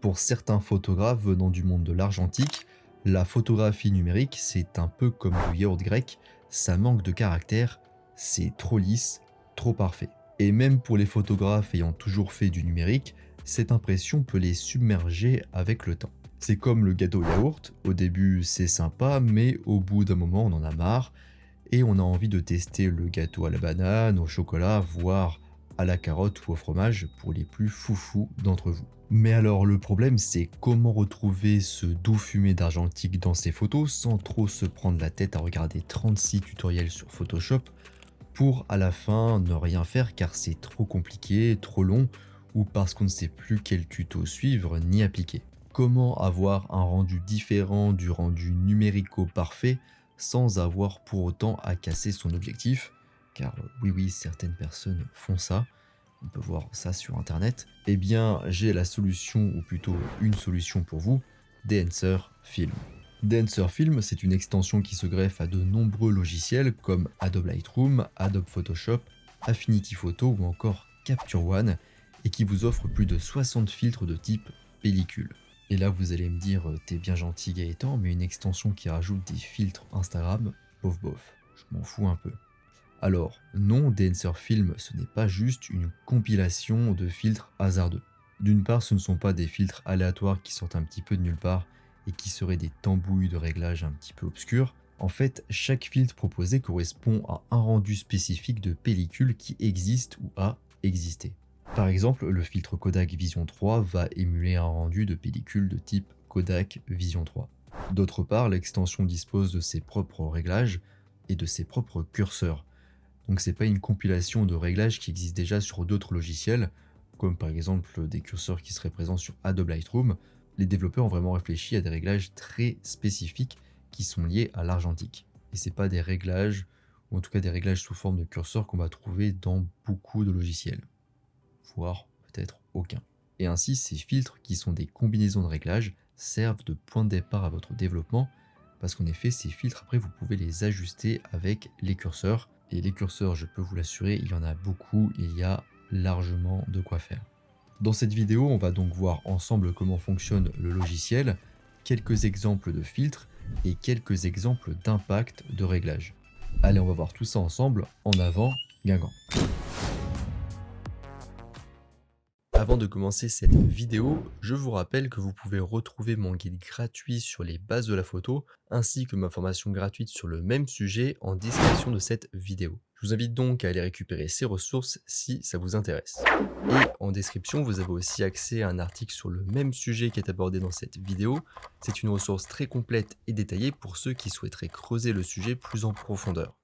Pour certains photographes venant du monde de l'argentique, la photographie numérique, c'est un peu comme le yaourt grec, ça manque de caractère, c'est trop lisse, trop parfait. Et même pour les photographes ayant toujours fait du numérique, cette impression peut les submerger avec le temps. C'est comme le gâteau yaourt, au début c'est sympa, mais au bout d'un moment on en a marre, et on a envie de tester le gâteau à la banane, au chocolat, voire à la carotte ou au fromage pour les plus foufous d'entre vous. Mais alors le problème c'est comment retrouver ce doux fumet d'argentique dans ses photos sans trop se prendre la tête à regarder 36 tutoriels sur Photoshop pour à la fin ne rien faire car c'est trop compliqué, trop long ou parce qu'on ne sait plus quel tuto suivre ni appliquer. Comment avoir un rendu différent du rendu numérico parfait sans avoir pour autant à casser son objectif, car oui, certaines personnes font ça, on peut voir ça sur internet. Eh bien j'ai la solution, ou plutôt une solution pour vous, Dancer Film. Dancer Film, c'est une extension qui se greffe à de nombreux logiciels comme Adobe Lightroom, Adobe Photoshop, Affinity Photo ou encore Capture One, et qui vous offre plus de 60 filtres de type pellicule. Et là vous allez me dire, t'es bien gentil Gaëtan, mais une extension qui rajoute des filtres Instagram, bof bof, je m'en fous un peu. Alors, non, Dancer Film, ce n'est pas juste une compilation de filtres hasardeux. D'une part, ce ne sont pas des filtres aléatoires qui sortent un petit peu de nulle part et qui seraient des tambouilles de réglage un petit peu obscurs. En fait, chaque filtre proposé correspond à un rendu spécifique de pellicule qui existe ou a existé. Par exemple, le filtre Kodak Vision 3 va émuler un rendu de pellicule de type Kodak Vision 3. D'autre part, l'extension dispose de ses propres réglages et de ses propres curseurs. Donc c'est pas une compilation de réglages qui existent déjà sur d'autres logiciels, comme par exemple des curseurs qui seraient présents sur Adobe Lightroom. Les développeurs ont vraiment réfléchi à des réglages très spécifiques qui sont liés à l'argentique. Et c'est pas des réglages, ou en tout cas des réglages sous forme de curseur qu'on va trouver dans beaucoup de logiciels, voire peut-être aucun. Et ainsi, ces filtres, qui sont des combinaisons de réglages, servent de point de départ à votre développement, parce qu'en effet, ces filtres, après, vous pouvez les ajuster avec les curseurs. Et les curseurs, je peux vous l'assurer, il y en a beaucoup, il y a largement de quoi faire. Dans cette vidéo, on va donc voir ensemble comment fonctionne le logiciel, quelques exemples de filtres et quelques exemples d'impact de réglage. Allez, on va voir tout ça ensemble. En avant, Guingamp. Avant de commencer cette vidéo, je vous rappelle que vous pouvez retrouver mon guide gratuit sur les bases de la photo, ainsi que ma formation gratuite sur le même sujet en description de cette vidéo. Je vous invite donc à aller récupérer ces ressources si ça vous intéresse. Et en description, vous avez aussi accès à un article sur le même sujet qui est abordé dans cette vidéo. C'est une ressource très complète et détaillée pour ceux qui souhaiteraient creuser le sujet plus en profondeur.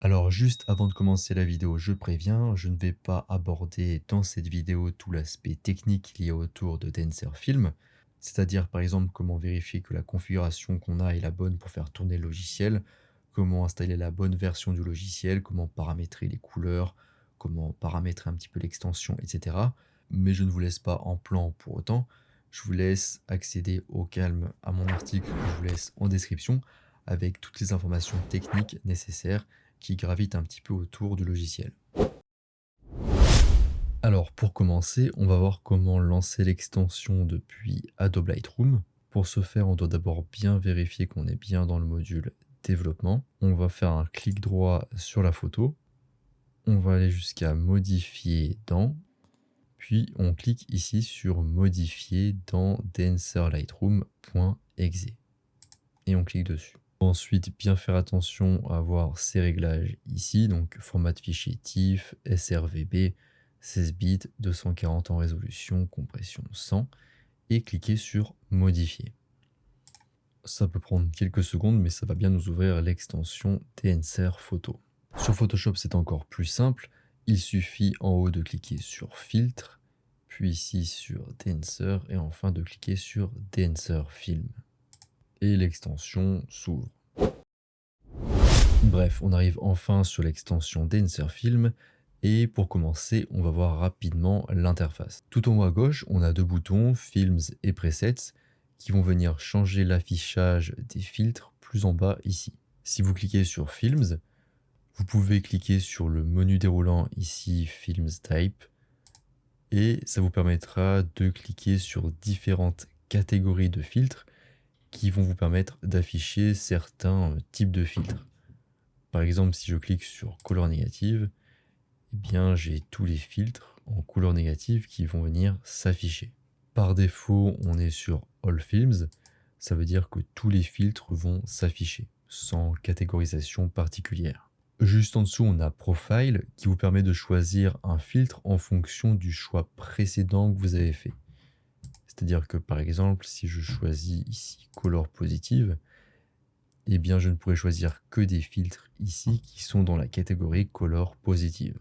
Alors juste avant de commencer la vidéo, je préviens, je ne vais pas aborder dans cette vidéo tout l'aspect technique lié autour de Dancer Film, c'est-à-dire par exemple comment vérifier que la configuration qu'on a est la bonne pour faire tourner le logiciel, comment installer la bonne version du logiciel, comment paramétrer les couleurs, comment paramétrer un petit peu l'extension, etc. Mais je ne vous laisse pas en plan pour autant, je vous laisse accéder au calme à mon article que je vous laisse en description avec toutes les informations techniques nécessaires qui gravitent un petit peu autour du logiciel. Alors pour commencer, on va voir comment lancer l'extension depuis Adobe Lightroom. Pour ce faire, on doit d'abord bien vérifier qu'on est bien dans le module développement. On va faire un clic droit sur la photo. On va aller jusqu'à modifier dans, puis on clique ici sur modifier dans dancerlightroom.exe et on clique dessus. Ensuite, bien faire attention à voir ces réglages ici, donc format de fichier TIFF, sRVB, 16 bits, 240 en résolution, compression 100, et cliquer sur modifier. Ça peut prendre quelques secondes, mais ça va bien nous ouvrir l'extension DNSR Photo. Sur Photoshop, c'est encore plus simple. Il suffit en haut de cliquer sur Filtre, puis ici sur DNSR, et enfin de cliquer sur DNSR Film. Et l'extension s'ouvre. Bref, on arrive enfin sur l'extension Dancer Film et pour commencer, on va voir rapidement l'interface. Tout en haut à gauche, on a deux boutons, Films et Presets, qui vont venir changer l'affichage des filtres plus en bas ici. Si vous cliquez sur Films, vous pouvez cliquer sur le menu déroulant ici Films Type et ça vous permettra de cliquer sur différentes catégories de filtres qui vont vous permettre d'afficher certains types de filtres. Par exemple, si je clique sur couleur négative, eh bien j'ai tous les filtres en couleur négative qui vont venir s'afficher. Par défaut, on est sur All Films, ça veut dire que tous les filtres vont s'afficher, sans catégorisation particulière. Juste en dessous, on a Profile, qui vous permet de choisir un filtre en fonction du choix précédent que vous avez fait. C'est-à-dire que par exemple, si je choisis ici Color Positive, eh bien je ne pourrai choisir que des filtres ici qui sont dans la catégorie Color Positive.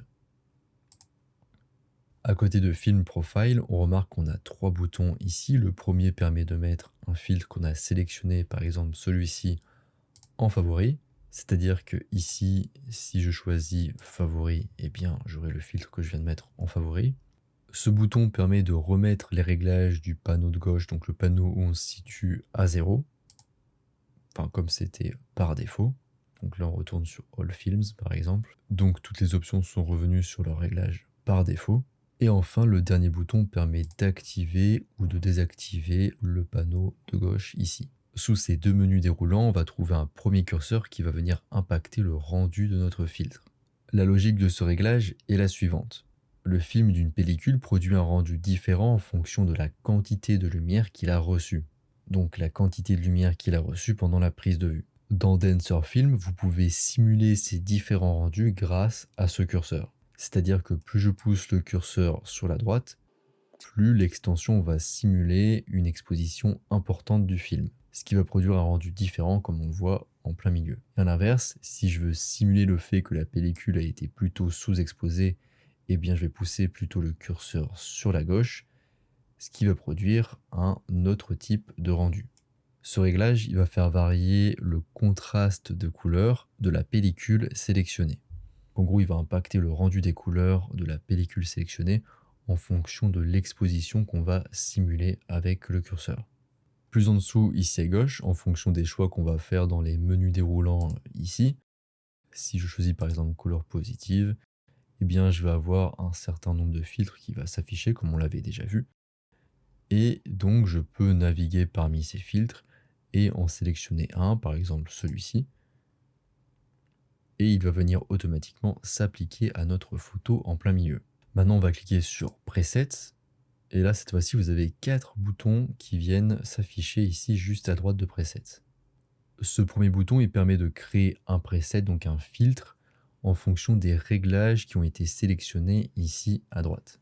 À côté de Film Profile, on remarque qu'on a 3 boutons ici. Le premier permet de mettre un filtre qu'on a sélectionné, par exemple celui-ci, en favori. C'est-à-dire que ici, si je choisis favori, eh bien j'aurai le filtre que je viens de mettre en favori. Ce bouton permet de remettre les réglages du panneau de gauche, donc le panneau où on se situe à 0. Enfin, comme c'était par défaut. Donc là, on retourne sur All Films, par exemple. Donc toutes les options sont revenues sur leur réglage par défaut. Et enfin, le dernier bouton permet d'activer ou de désactiver le panneau de gauche ici. Sous ces deux menus déroulants, on va trouver un premier curseur qui va venir impacter le rendu de notre filtre. La logique de ce réglage est la suivante. Le film d'une pellicule produit un rendu différent en fonction de la quantité de lumière qu'il a reçue. Donc la quantité de lumière qu'il a reçue pendant la prise de vue. Dans Denser Film, vous pouvez simuler ces différents rendus grâce à ce curseur. C'est-à-dire que plus je pousse le curseur sur la droite, plus l'extension va simuler une exposition importante du film, ce qui va produire un rendu différent comme on le voit en plein milieu. Et à l'inverse, si je veux simuler le fait que la pellicule a été plutôt sous-exposée, eh bien je vais pousser plutôt le curseur sur la gauche, ce qui va produire un autre type de rendu. Ce réglage, il va faire varier le contraste de couleurs de la pellicule sélectionnée. En gros, il va impacter le rendu des couleurs de la pellicule sélectionnée en fonction de l'exposition qu'on va simuler avec le curseur. Plus en dessous, ici à gauche, en fonction des choix qu'on va faire dans les menus déroulants ici, si je choisis par exemple couleur positive, eh bien je vais avoir un certain nombre de filtres qui va s'afficher comme on l'avait déjà vu. Et donc je peux naviguer parmi ces filtres et en sélectionner un, par exemple celui-ci, et il va venir automatiquement s'appliquer à notre photo en plein milieu. Maintenant, on va cliquer sur Presets, et là, cette fois-ci, vous avez 4 boutons qui viennent s'afficher ici juste à droite de Presets. Ce premier bouton, il permet de créer un preset, donc un filtre, en fonction des réglages qui ont été sélectionnés ici à droite.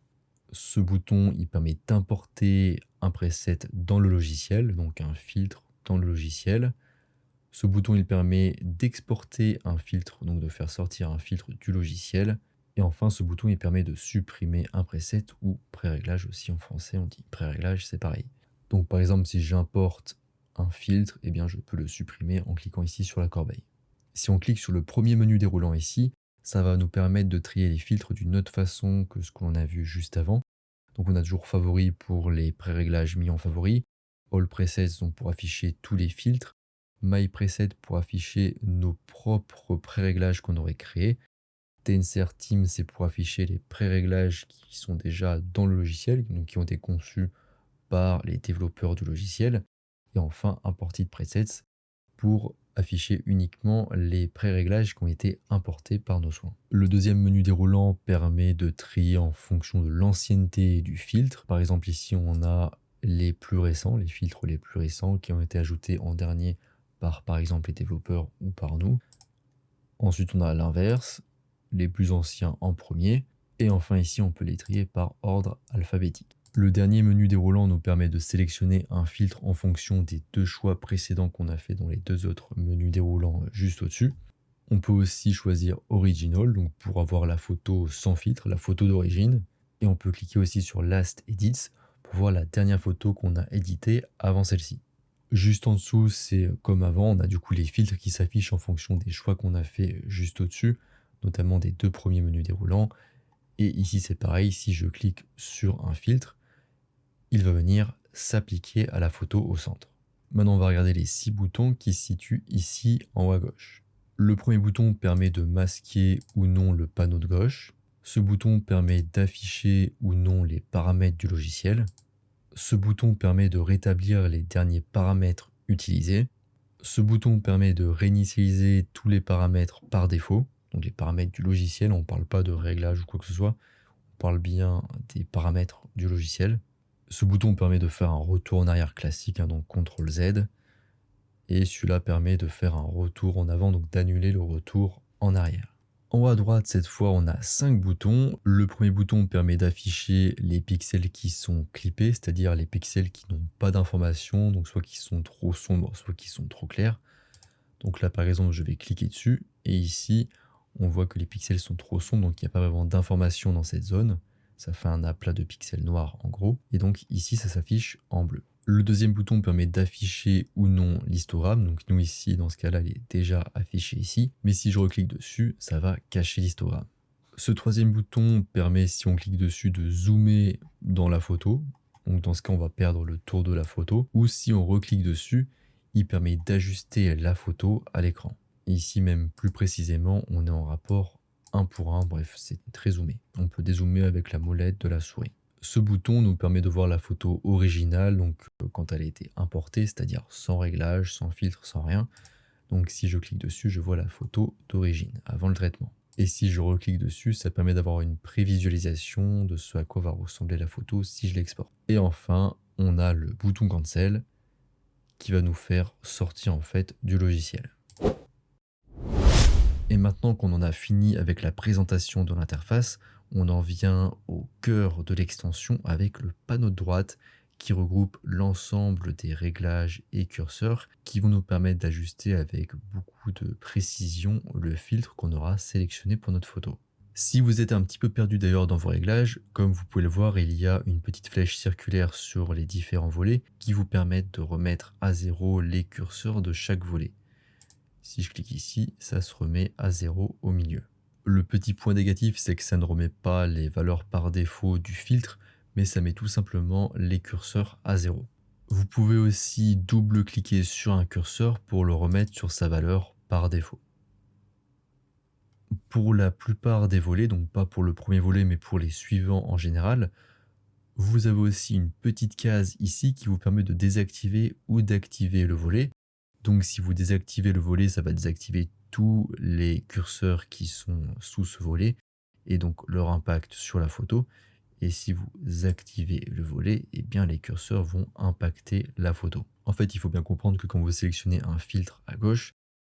Ce bouton, il permet d'importer un preset dans le logiciel, donc un filtre dans le logiciel. Ce bouton, il permet d'exporter un filtre, donc de faire sortir un filtre du logiciel. Et enfin, ce bouton, il permet de supprimer un preset ou pré-réglage aussi en français, on dit pré-réglage, c'est pareil. Donc par exemple, si j'importe un filtre, eh bien je peux le supprimer en cliquant ici sur la corbeille. Si on clique sur le premier menu déroulant ici, ça va nous permettre de trier les filtres d'une autre façon que ce qu'on a vu juste avant. Donc on a toujours favori pour les pré-réglages mis en favori, All Presets donc pour afficher tous les filtres, My Preset pour afficher nos propres pré-réglages qu'on aurait créés, Tensor Team c'est pour afficher les pré-réglages qui sont déjà dans le logiciel, donc qui ont été conçus par les développeurs du logiciel, et enfin Imported Presets pour afficher uniquement les pré-réglages qui ont été importés par nos soins. Le deuxième menu déroulant permet de trier en fonction de l'ancienneté du filtre. Par exemple ici on a les plus récents, les filtres les plus récents qui ont été ajoutés en dernier par exemple les développeurs ou par nous. Ensuite on a l'inverse, les plus anciens en premier. Et enfin ici on peut les trier par ordre alphabétique. Le dernier menu déroulant nous permet de sélectionner un filtre en fonction des deux choix précédents qu'on a fait dans les deux autres menus déroulants juste au-dessus. On peut aussi choisir Original, donc pour avoir la photo sans filtre, la photo d'origine. Et on peut cliquer aussi sur Last Edits pour voir la dernière photo qu'on a éditée avant celle-ci. Juste en dessous, c'est comme avant, on a du coup les filtres qui s'affichent en fonction des choix qu'on a fait juste au-dessus, notamment des deux premiers menus déroulants. Et ici c'est pareil, si je clique sur un filtre, il va venir s'appliquer à la photo au centre. Maintenant, on va regarder les 6 boutons qui se situent ici en haut à gauche. Le premier bouton permet de masquer ou non le panneau de gauche. Ce bouton permet d'afficher ou non les paramètres du logiciel. Ce bouton permet de rétablir les derniers paramètres utilisés. Ce bouton permet de réinitialiser tous les paramètres par défaut, donc les paramètres du logiciel, on ne parle pas de réglage ou quoi que ce soit, on parle bien des paramètres du logiciel. Ce bouton permet de faire un retour en arrière classique, hein, donc CTRL Z, et celui-là permet de faire un retour en avant, donc d'annuler le retour en arrière. En haut à droite, cette fois, on a 5 boutons. Le premier bouton permet d'afficher les pixels qui sont clippés, c'est-à-dire les pixels qui n'ont pas d'informations, donc soit qui sont trop sombres, soit qui sont trop clairs. Donc là, par exemple, je vais cliquer dessus, et ici, on voit que les pixels sont trop sombres, donc il n'y a pas vraiment d'informations dans cette zone. Ça fait un aplat de pixels noirs en gros, et donc ici, ça s'affiche en bleu. Le deuxième bouton permet d'afficher ou non l'histogramme, donc nous ici, dans ce cas-là, il est déjà affiché ici, mais si je reclique dessus, ça va cacher l'histogramme. Ce troisième bouton permet, si on clique dessus, de zoomer dans la photo, donc dans ce cas, on va perdre le tour de la photo, ou si on reclique dessus, il permet d'ajuster la photo à l'écran. Ici même, plus précisément, on est en rapport 1 pour 1, bref, c'est très zoomé. On peut dézoomer avec la molette de la souris. Ce bouton nous permet de voir la photo originale, donc quand elle a été importée, c'est-à-dire sans réglage, sans filtre, sans rien. Donc si je clique dessus, je vois la photo d'origine, avant le traitement. Et si je reclique dessus, ça permet d'avoir une prévisualisation de ce à quoi va ressembler la photo si je l'exporte. Et enfin, on a le bouton Cancel qui va nous faire sortir en fait du logiciel. Et maintenant qu'on en a fini avec la présentation de l'interface, on en vient au cœur de l'extension avec le panneau de droite qui regroupe l'ensemble des réglages et curseurs qui vont nous permettre d'ajuster avec beaucoup de précision le filtre qu'on aura sélectionné pour notre photo. Si vous êtes un petit peu perdu d'ailleurs dans vos réglages, comme vous pouvez le voir, il y a une petite flèche circulaire sur les différents volets qui vous permettent de remettre à zéro les curseurs de chaque volet. Si je clique ici, ça se remet à 0 au milieu. Le petit point négatif, c'est que ça ne remet pas les valeurs par défaut du filtre, mais ça met tout simplement les curseurs à 0. Vous pouvez aussi double-cliquer sur un curseur pour le remettre sur sa valeur par défaut. Pour la plupart des volets, donc pas pour le premier volet, mais pour les suivants en général, vous avez aussi une petite case ici qui vous permet de désactiver ou d'activer le volet. Donc si vous désactivez le volet, ça va désactiver tous les curseurs qui sont sous ce volet et donc leur impact sur la photo. Et si vous activez le volet, eh bien les curseurs vont impacter la photo. En fait, il faut bien comprendre que quand vous sélectionnez un filtre à gauche,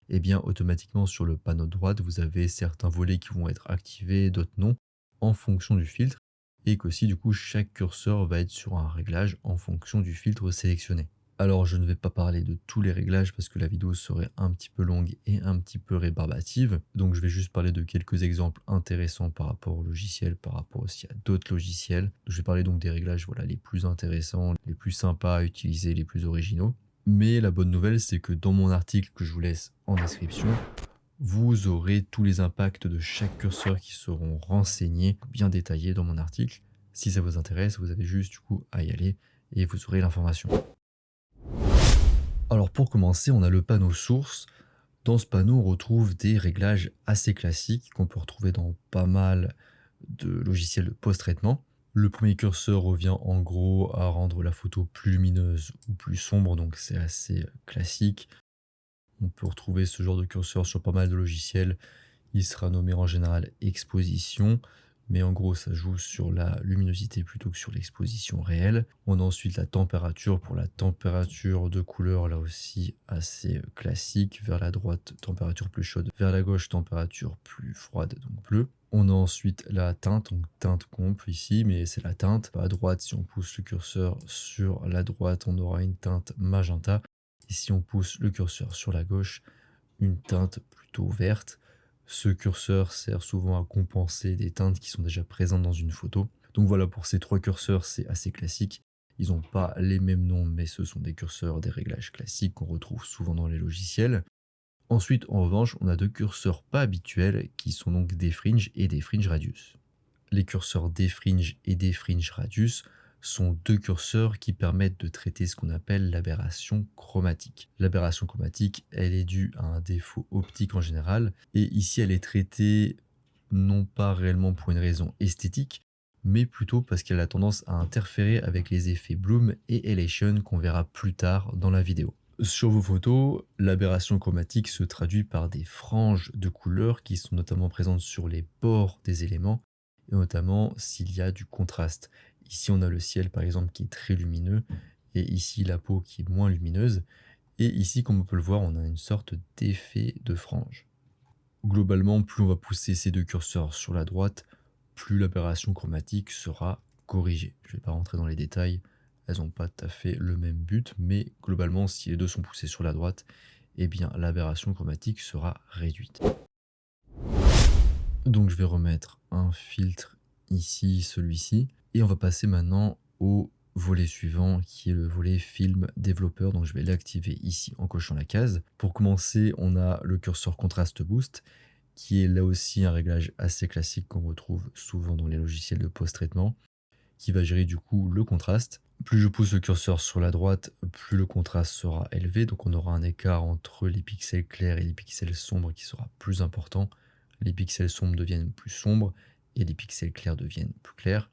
eh bien automatiquement sur le panneau de droite, vous avez certains volets qui vont être activés, d'autres non, en fonction du filtre, et qu'aussi du coup chaque curseur va être sur un réglage en fonction du filtre sélectionné. Alors je ne vais pas parler de tous les réglages parce que la vidéo serait un petit peu longue et un petit peu rébarbative, donc je vais juste parler de quelques exemples intéressants par rapport au logiciel, par rapport aussi à d'autres logiciels. Je vais parler donc des réglages voilà, les plus intéressants, les plus sympas à utiliser, les plus originaux. Mais la bonne nouvelle, c'est que dans mon article que je vous laisse en description, vous aurez tous les impacts de chaque curseur qui seront renseignés, bien détaillés dans mon article. Si ça vous intéresse, vous avez juste du coup à y aller et vous aurez l'information. Alors pour commencer, on a le panneau source. Dans ce panneau, on retrouve des réglages assez classiques qu'on peut retrouver dans pas mal de logiciels de post-traitement. Le premier curseur revient en gros à rendre la photo plus lumineuse ou plus sombre, donc c'est assez classique. On peut retrouver ce genre de curseur sur pas mal de logiciels. Il sera nommé en général exposition, mais en gros ça joue sur la luminosité plutôt que sur l'exposition réelle. On a ensuite la température pour la température de couleur, là aussi assez classique. Vers la droite, température plus chaude. Vers la gauche, température plus froide, donc bleu. On a ensuite la teinte, donc teinte comp ici, mais c'est la teinte. À droite, si on pousse le curseur sur la droite, on aura une teinte magenta. Et si on pousse le curseur sur la gauche, une teinte plutôt verte. Ce curseur sert souvent à compenser des teintes qui sont déjà présentes dans une photo. Donc voilà, pour ces trois curseurs, c'est assez classique. Ils n'ont pas les mêmes noms, mais ce sont des curseurs, des réglages classiques qu'on retrouve souvent dans les logiciels. Ensuite, en revanche, on a deux curseurs pas habituels qui sont donc des fringes et des fringe radius. Les curseurs defringe et defringe radius sont deux curseurs qui permettent de traiter ce qu'on appelle l'aberration chromatique. L'aberration chromatique, elle est due à un défaut optique en général, et ici elle est traitée non pas réellement pour une raison esthétique, mais plutôt parce qu'elle a tendance à interférer avec les effets bloom et elation qu'on verra plus tard dans la vidéo. Sur vos photos, l'aberration chromatique se traduit par des franges de couleurs qui sont notamment présentes sur les bords des éléments, et notamment s'il y a du contraste. Ici, on a le ciel par exemple qui est très lumineux, et ici la peau qui est moins lumineuse, et ici, comme on peut le voir, on a une sorte d'effet de frange. Globalement, plus on va pousser ces deux curseurs sur la droite, plus l'aberration chromatique sera corrigée. Je ne vais pas rentrer dans les détails, elles n'ont pas tout à fait le même but, mais globalement, si les deux sont poussés sur la droite, eh bien l'aberration chromatique sera réduite. Donc je vais remettre un filtre ici, celui-ci, et on va passer maintenant au volet suivant qui est le volet film développeur. Donc je vais l'activer ici en cochant la case. Pour commencer, on a le curseur contrast boost qui est là aussi un réglage assez classique qu'on retrouve souvent dans les logiciels de post-traitement, qui va gérer du coup le contraste. Plus je pousse le curseur sur la droite, plus le contraste sera élevé, donc on aura un écart entre les pixels clairs et les pixels sombres qui sera plus important. Les pixels sombres deviennent plus sombres et les pixels clairs deviennent plus clairs.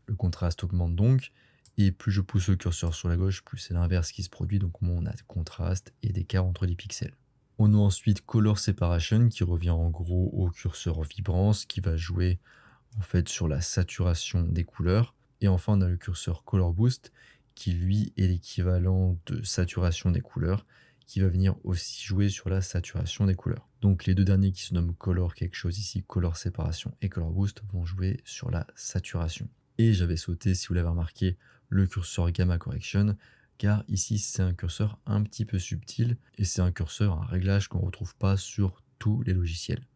Le contraste augmente donc, et plus je pousse le curseur sur la gauche, plus c'est l'inverse qui se produit, donc moins on a de contraste et d'écart entre les pixels. On a ensuite Color Separation qui revient en gros au curseur vibrance qui va jouer en fait sur la saturation des couleurs. Et enfin on a le curseur Color Boost qui lui est l'équivalent de saturation des couleurs qui va venir aussi jouer sur la saturation des couleurs. Donc les deux derniers qui se nomment Color quelque chose ici, Color Separation et Color Boost vont jouer sur la saturation. Et j'avais sauté, si vous l'avez remarqué, le curseur Gamma Correction car ici c'est un curseur un petit peu subtil et c'est un curseur, un réglage qu'on ne retrouve pas sur tous les logiciels.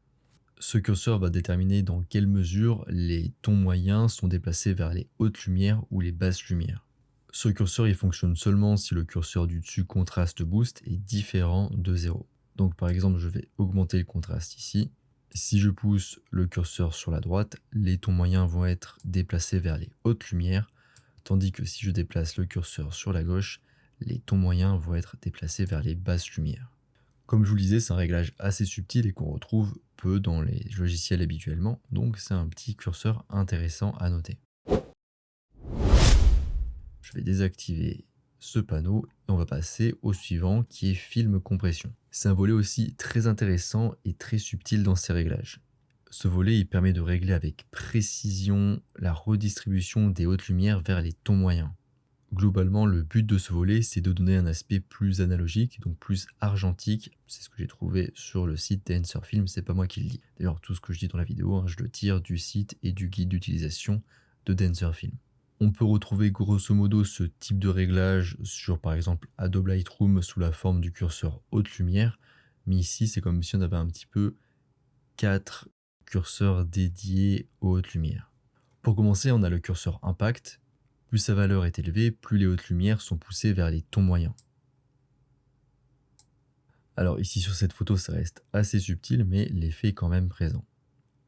Ce curseur va déterminer dans quelle mesure les tons moyens sont déplacés vers les hautes lumières ou les basses lumières. Ce curseur il fonctionne seulement si le curseur du dessus contraste boost est différent de 0. Donc par exemple je vais augmenter le contraste ici. Si je pousse le curseur sur la droite, les tons moyens vont être déplacés vers les hautes lumières, tandis que si je déplace le curseur sur la gauche, les tons moyens vont être déplacés vers les basses lumières. Comme je vous le disais, c'est un réglage assez subtil et qu'on retrouve peu dans les logiciels habituellement, donc c'est un petit curseur intéressant à noter. Je vais désactiver ce panneau et on va passer au suivant qui est film compression. C'est un volet aussi très intéressant et très subtil dans ses réglages. Ce volet il permet de régler avec précision la redistribution des hautes lumières vers les tons moyens. Globalement, le but de ce volet, c'est de donner un aspect plus analogique, donc plus argentique. C'est ce que j'ai trouvé sur le site TensorFilm, c'est pas moi qui le dis. D'ailleurs, tout ce que je dis dans la vidéo, je le tire du site et du guide d'utilisation de TensorFilm. On peut retrouver grosso modo ce type de réglage sur par exemple Adobe Lightroom sous la forme du curseur haute lumière, mais ici c'est comme si on avait un petit peu 4 curseurs dédiés aux hautes lumières. Pour commencer, on a le curseur impact. Plus sa valeur est élevée, plus les hautes lumières sont poussées vers les tons moyens. Alors ici sur cette photo, ça reste assez subtil, mais l'effet est quand même présent.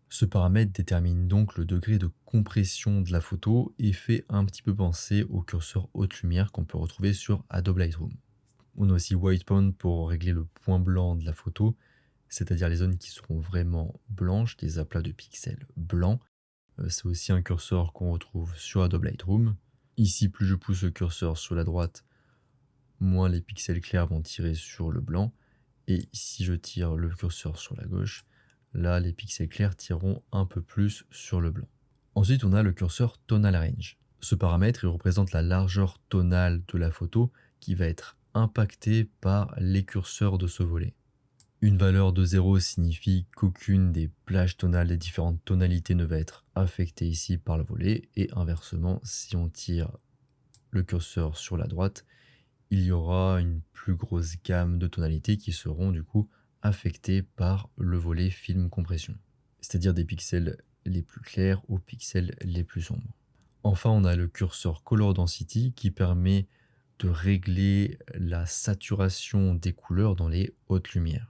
Ce paramètre détermine donc le degré de compression de la photo et fait un petit peu penser au curseur haute lumière qu'on peut retrouver sur Adobe Lightroom. On a aussi White Point pour régler le point blanc de la photo, c'est-à-dire les zones qui seront vraiment blanches, des aplats de pixels blancs. C'est aussi un curseur qu'on retrouve sur Adobe Lightroom. Ici, plus je pousse le curseur sur la droite, moins les pixels clairs vont tirer sur le blanc. Et si je tire le curseur sur la gauche, là, les pixels clairs tireront un peu plus sur le blanc. Ensuite, on a le curseur Tonal Range. Ce paramètre, il représente la largeur tonale de la photo qui va être impactée par les curseurs de ce volet. Une valeur de 0 signifie qu'aucune des plages tonales des différentes tonalités ne va être affectée ici par le volet, et inversement, si on tire le curseur sur la droite, il y aura une plus grosse gamme de tonalités qui seront du coup affectées par le volet film compression, c'est-à-dire des pixels les plus clairs aux pixels les plus sombres. Enfin, on a le curseur Color Density qui permet de régler la saturation des couleurs dans les hautes lumières.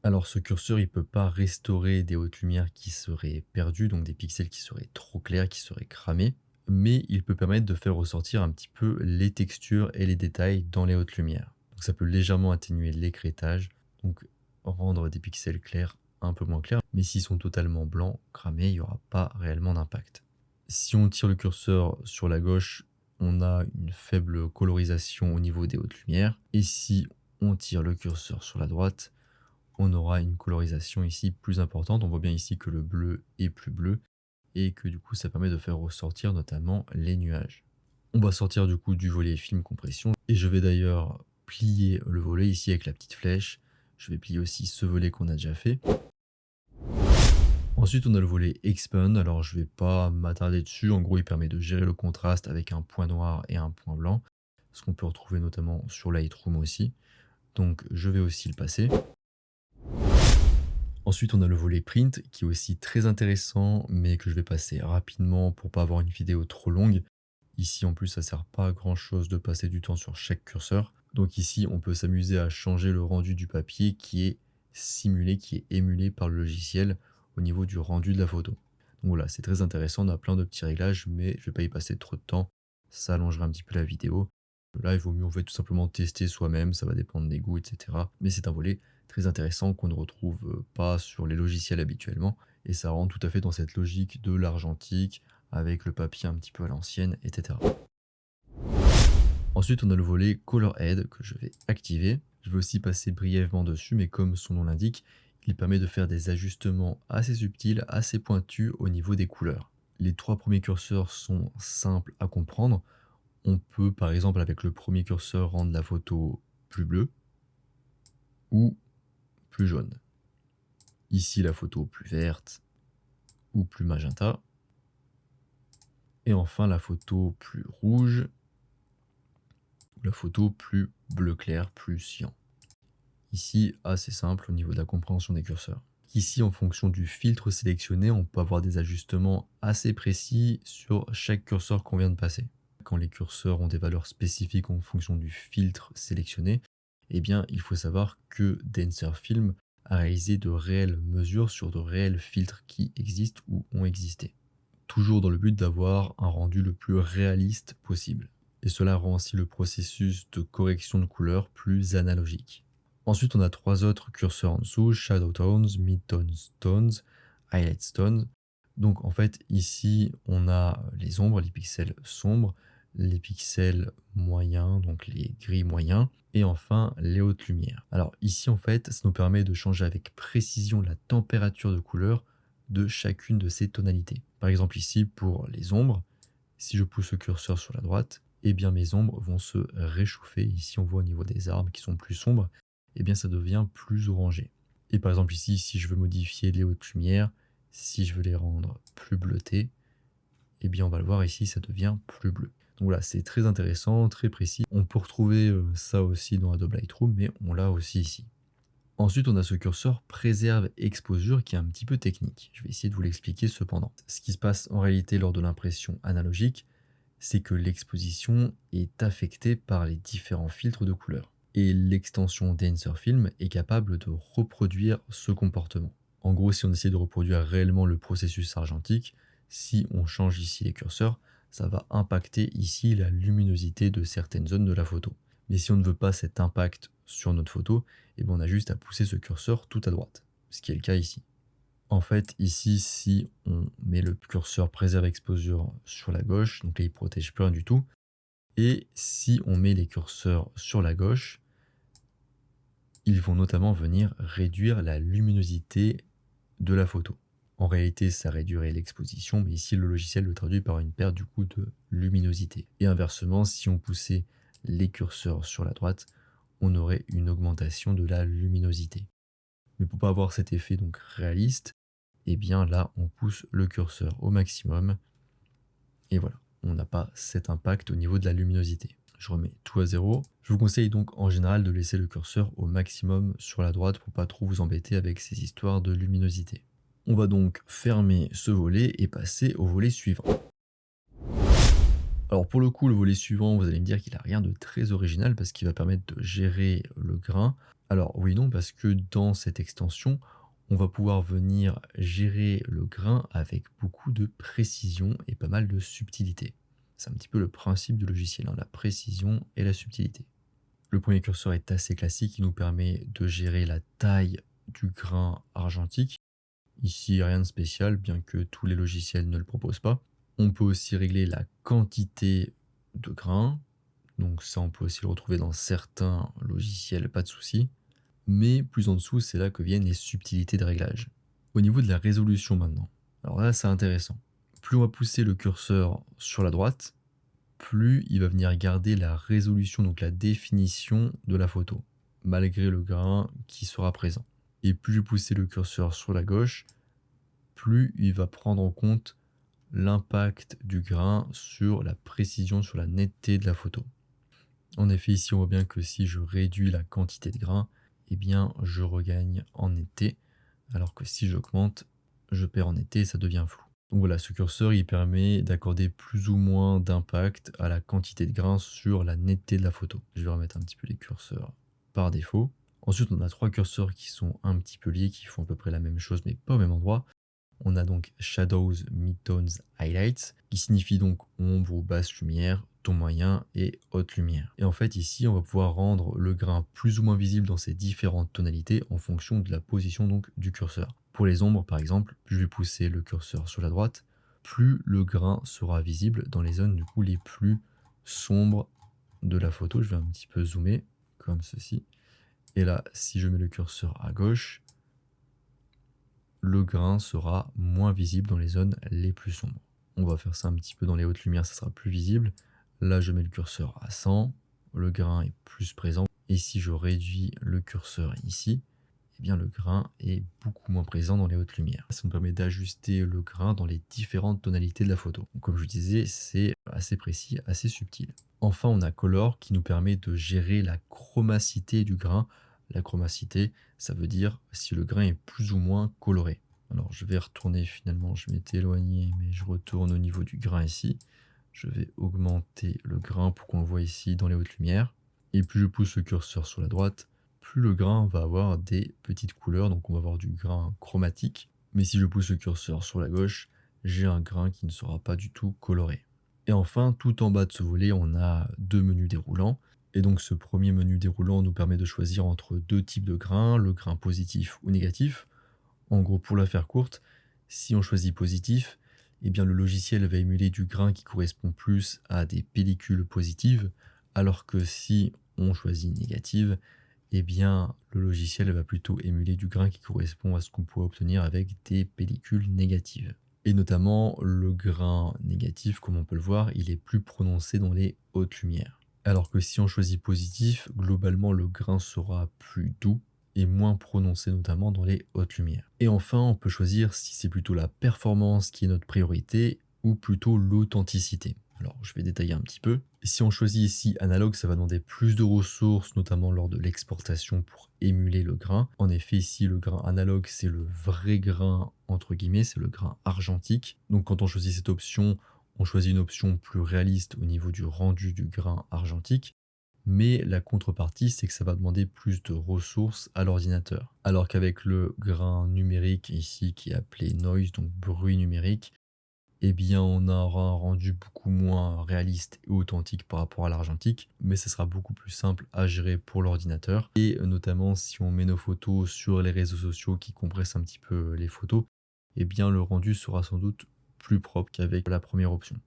Alors ce curseur, il peut pas restaurer des hautes lumières qui seraient perdues, donc des pixels qui seraient trop clairs, qui seraient cramés, mais il peut permettre de faire ressortir un petit peu les textures et les détails dans les hautes lumières. Donc ça peut légèrement atténuer l'écrêtage, donc rendre des pixels clairs un peu moins clairs, mais s'ils sont totalement blancs, cramés, il n'y aura pas réellement d'impact. Si on tire le curseur sur la gauche, on a une faible colorisation au niveau des hautes lumières, et si on tire le curseur sur la droite, on aura une colorisation ici plus importante. On voit bien ici que le bleu est plus bleu, et que du coup ça permet de faire ressortir notamment les nuages. On va sortir du coup du volet film compression, et je vais d'ailleurs plier le volet ici avec la petite flèche. Je vais plier aussi ce volet qu'on a déjà fait. Ensuite, on a le volet Expand. Alors, je vais pas m'attarder dessus. En gros, il permet de gérer le contraste avec un point noir et un point blanc, ce qu'on peut retrouver notamment sur Lightroom aussi. Donc, je vais aussi le passer. Ensuite, on a le volet Print qui est aussi très intéressant, mais que je vais passer rapidement pour pas avoir une vidéo trop longue. Ici, en plus, ça sert pas à grand chose de passer du temps sur chaque curseur. Donc ici, on peut s'amuser à changer le rendu du papier qui est simulé, qui est émulé par le logiciel au niveau du rendu de la photo. Donc voilà, c'est très intéressant, on a plein de petits réglages, mais je vais pas y passer trop de temps. Ça allongera un petit peu la vidéo. Là, il vaut mieux en fait tout simplement tester soi-même, ça va dépendre des goûts, etc. Mais c'est un volet très intéressant qu'on ne retrouve pas sur les logiciels habituellement. Et ça rentre tout à fait dans cette logique de l'argentique, avec le papier un petit peu à l'ancienne, etc. Ensuite, on a le volet Color Aid que je vais activer. Je vais aussi passer brièvement dessus, mais comme son nom l'indique, il permet de faire des ajustements assez subtils, assez pointus au niveau des couleurs. Les 3 premiers curseurs sont simples à comprendre. On peut par exemple avec le premier curseur rendre la photo plus bleue ou plus jaune. Ici la photo plus verte ou plus magenta. Et enfin la photo plus rouge ou la photo plus bleu clair, plus cyan. Ici, assez simple au niveau de la compréhension des curseurs. Ici, en fonction du filtre sélectionné, on peut avoir des ajustements assez précis sur chaque curseur qu'on vient de passer. Quand les curseurs ont des valeurs spécifiques en fonction du filtre sélectionné, eh bien, il faut savoir que DenserFilm a réalisé de réelles mesures sur de réels filtres qui existent ou ont existé. Toujours dans le but d'avoir un rendu le plus réaliste possible. Et cela rend ainsi le processus de correction de couleurs plus analogique. Ensuite, on a 3 autres curseurs en dessous, Shadow Tones, Mid-Tones Tones, Highlight Tones. Donc en fait, ici, on a les ombres, les pixels sombres, les pixels moyens, donc les gris moyens, et enfin les hautes lumières. Alors ici, en fait, ça nous permet de changer avec précision la température de couleur de chacune de ces tonalités. Par exemple ici, pour les ombres, si je pousse le curseur sur la droite, eh bien mes ombres vont se réchauffer. Ici, on voit au niveau des arbres qui sont plus sombres, eh bien ça devient plus orangé. Et par exemple ici, si je veux modifier les hautes lumières, si je veux les rendre plus bleutées, eh bien on va le voir ici, ça devient plus bleu. Donc voilà, c'est très intéressant, très précis. On peut retrouver ça aussi dans Adobe Lightroom, mais on l'a aussi ici. Ensuite, on a ce curseur préserve exposure qui est un petit peu technique. Je vais essayer de vous l'expliquer cependant. Ce qui se passe en réalité lors de l'impression analogique, c'est que l'exposition est affectée par les différents filtres de couleurs. Et l'extension DenserFilm est capable de reproduire ce comportement. En gros, si on essaie de reproduire réellement le processus argentique, si on change ici les curseurs, ça va impacter ici la luminosité de certaines zones de la photo. Mais si on ne veut pas cet impact sur notre photo, eh bien on a juste à pousser ce curseur tout à droite, ce qui est le cas ici. En fait, ici, si on met le curseur préserve exposure sur la gauche, donc là il protège plus rien du tout, et si on met les curseurs sur la gauche, ils vont notamment venir réduire la luminosité de la photo. En réalité, ça réduirait l'exposition, mais ici le logiciel le traduit par une perte du coup de luminosité. Et inversement, si on poussait les curseurs sur la droite, on aurait une augmentation de la luminosité. Mais pour pas avoir cet effet donc réaliste, et bien là on pousse le curseur au maximum et voilà, on n'a pas cet impact au niveau de la luminosité. Je remets tout à zéro. Je vous conseille donc en général de laisser le curseur au maximum sur la droite pour pas trop vous embêter avec ces histoires de luminosité. On va donc fermer ce volet et passer au volet suivant. Alors pour le coup, le volet suivant, vous allez me dire qu'il n'a rien de très original parce qu'il va permettre de gérer le grain. Alors oui, non, parce que dans cette extension, on va pouvoir venir gérer le grain avec beaucoup de précision et pas mal de subtilité. C'est un petit peu le principe du logiciel, hein, la précision et la subtilité. Le premier curseur est assez classique, il nous permet de gérer la taille du grain argentique. Ici, rien de spécial, bien que tous les logiciels ne le proposent pas. On peut aussi régler la quantité de grains. Donc ça, on peut aussi le retrouver dans certains logiciels, pas de souci. Mais plus en dessous, c'est là que viennent les subtilités de réglage. Au niveau de la résolution maintenant, alors là, c'est intéressant. Plus on va pousser le curseur sur la droite, plus il va venir garder la résolution, donc la définition de la photo, malgré le grain qui sera présent. Et plus je vais pousser le curseur sur la gauche, plus il va prendre en compte l'impact du grain sur la précision, sur la netteté de la photo. En effet, ici, on voit bien que si je réduis la quantité de grain, eh bien, je regagne en netteté, alors que si j'augmente, je perds en netteté et ça devient flou. Donc voilà, ce curseur, il permet d'accorder plus ou moins d'impact à la quantité de grain sur la netteté de la photo. Je vais remettre un petit peu les curseurs par défaut. Ensuite, on a 3 curseurs qui sont un petit peu liés, qui font à peu près la même chose, mais pas au même endroit. On a donc Shadows, Midtones, Highlights, qui signifie donc ombre ou basse lumière, ton moyen et haute lumière. Et en fait, ici, on va pouvoir rendre le grain plus ou moins visible dans ces différentes tonalités en fonction de la position donc du curseur. Pour les ombres, par exemple, plus je vais pousser le curseur sur la droite, plus le grain sera visible dans les zones du coup les plus sombres de la photo. Je vais un petit peu zoomer, comme ceci. Et là, si je mets le curseur à gauche, le grain sera moins visible dans les zones les plus sombres. On va faire ça un petit peu dans les hautes lumières, ça sera plus visible. Là, je mets le curseur à 100, le grain est plus présent. Et si je réduis le curseur ici, eh bien le grain est beaucoup moins présent dans les hautes lumières. Ça me permet d'ajuster le grain dans les différentes tonalités de la photo. Donc, comme je vous disais, c'est assez précis, assez subtil. Enfin, on a Color qui nous permet de gérer la chromacité du grain. La chromacité, ça veut dire si le grain est plus ou moins coloré. Alors, je vais retourner finalement, je m'étais éloigné, mais je retourne au niveau du grain ici. Je vais augmenter le grain pour qu'on le voit ici dans les hautes lumières. Et plus je pousse le curseur sur la droite, plus le grain va avoir des petites couleurs, donc on va avoir du grain chromatique. Mais si je pousse le curseur sur la gauche, j'ai un grain qui ne sera pas du tout coloré. Et enfin, tout en bas de ce volet, on a 2 menus déroulants. Et donc ce premier menu déroulant nous permet de choisir entre 2 types de grains, le grain positif ou négatif. En gros, pour la faire courte, si on choisit positif, eh bien le logiciel va émuler du grain qui correspond plus à des pellicules positives, alors que si on choisit négative, eh bien le logiciel va plutôt émuler du grain qui correspond à ce qu'on pourrait obtenir avec des pellicules négatives. Et notamment le grain négatif, comme on peut le voir, il est plus prononcé dans les hautes lumières. Alors que si on choisit positif, globalement le grain sera plus doux et moins prononcé notamment dans les hautes lumières. Et enfin, on peut choisir si c'est plutôt la performance qui est notre priorité ou plutôt l'authenticité. Alors, je vais détailler un petit peu. Si on choisit ici analogue, ça va demander plus de ressources, notamment lors de l'exportation pour émuler le grain. En effet, ici, le grain analogue, c'est le vrai grain, entre guillemets, c'est le grain argentique. Donc, quand on choisit cette option, on choisit une option plus réaliste au niveau du rendu du grain argentique. Mais la contrepartie, c'est que ça va demander plus de ressources à l'ordinateur. Alors qu'avec le grain numérique ici, qui est appelé noise, donc bruit numérique, eh bien on aura un rendu beaucoup moins réaliste et authentique par rapport à l'argentique, mais ce sera beaucoup plus simple à gérer pour l'ordinateur. Et notamment si on met nos photos sur les réseaux sociaux qui compressent un petit peu les photos, eh bien le rendu sera sans doute plus propre qu'avec la première option.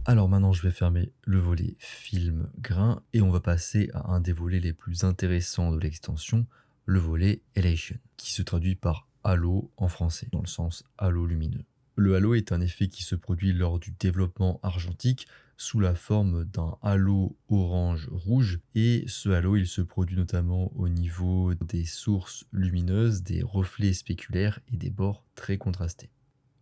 Alors maintenant, je vais fermer le volet film grain et on va passer à un des volets les plus intéressants de l'extension, le volet Elation, qui se traduit par halo en français, dans le sens halo lumineux. Le halo est un effet qui se produit lors du développement argentique sous la forme d'un halo orange-rouge et ce halo il se produit notamment au niveau des sources lumineuses, des reflets spéculaires et des bords très contrastés.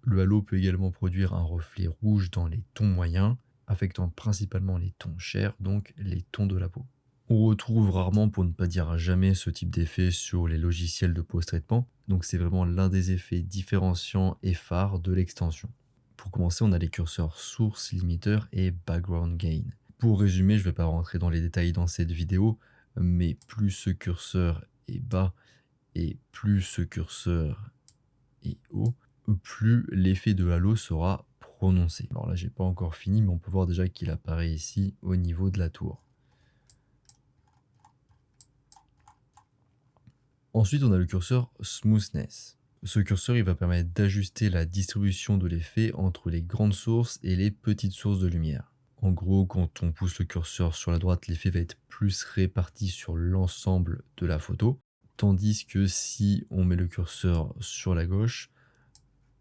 Le halo peut également produire un reflet rouge dans les tons moyens, affectant principalement les tons chers, donc les tons de la peau. On retrouve rarement, pour ne pas dire jamais, ce type d'effet sur les logiciels de post-traitement, donc c'est vraiment l'un des effets différenciants et phares de l'extension. Pour commencer, on a les curseurs source, limiteur et background gain. Pour résumer, je ne vais pas rentrer dans les détails dans cette vidéo, mais plus ce curseur est bas et plus ce curseur est haut, plus l'effet de halo sera prononcé. Alors là, j'ai pas encore fini, mais on peut voir déjà qu'il apparaît ici au niveau de la tour. Ensuite, on a le curseur Smoothness. Ce curseur, il va permettre d'ajuster la distribution de l'effet entre les grandes sources et les petites sources de lumière. En gros, quand on pousse le curseur sur la droite, l'effet va être plus réparti sur l'ensemble de la photo, tandis que si on met le curseur sur la gauche,